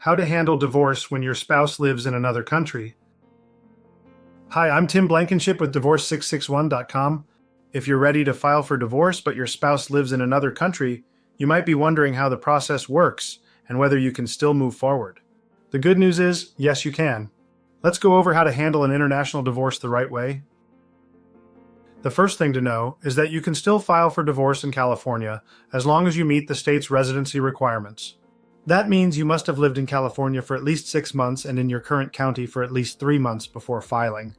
How to handle divorce when your spouse lives in another country. Hi, I'm Tim Blankenship with Divorce661.com. If you're ready to file for divorce but your spouse lives in another country, you might be wondering how the process works and whether you can still move forward. The good news is, yes, you can. Let's go over how to handle an international divorce the right way. The first thing to know is that you can still file for divorce in California as long as you meet the state's residency requirements. That means you must have lived in California for at least 6 months and in your current county for at least 3 months before filing.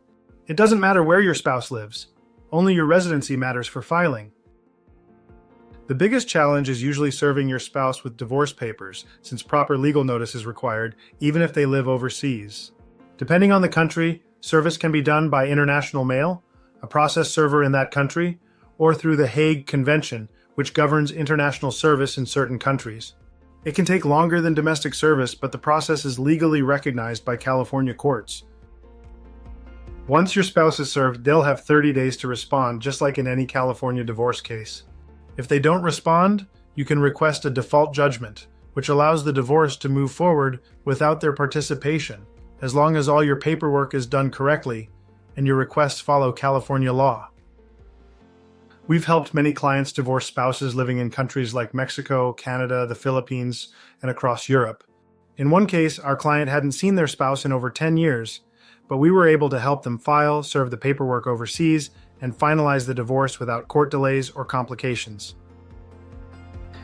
It doesn't matter where your spouse lives. Only your residency matters for filing. The biggest challenge is usually serving your spouse with divorce papers, since proper legal notice is required, even if they live overseas. Depending on the country, service can be done by international mail, a process server in that country, or through the Hague Convention, which governs international service in certain countries. It can take longer than domestic service, but the process is legally recognized by California courts. Once your spouse is served, they'll have 30 days to respond, just like in any California divorce case. If they don't respond, you can request a default judgment, which allows the divorce to move forward without their participation, as long as all your paperwork is done correctly and your requests follow California law. We've helped many clients divorce spouses living in countries like Mexico, Canada, the Philippines, and across Europe. In one case, our client hadn't seen their spouse in over 10 years, but we were able to help them file, serve the paperwork overseas, and finalize the divorce without court delays or complications.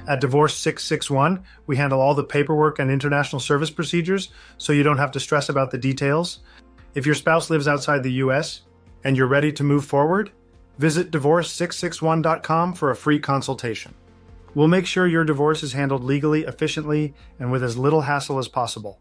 At Divorce 661, we handle all the paperwork and international service procedures, so you don't have to stress about the details. If your spouse lives outside the US and you're ready to move forward, visit Divorce661.com for a free consultation. We'll make sure your divorce is handled legally, efficiently, and with as little hassle as possible.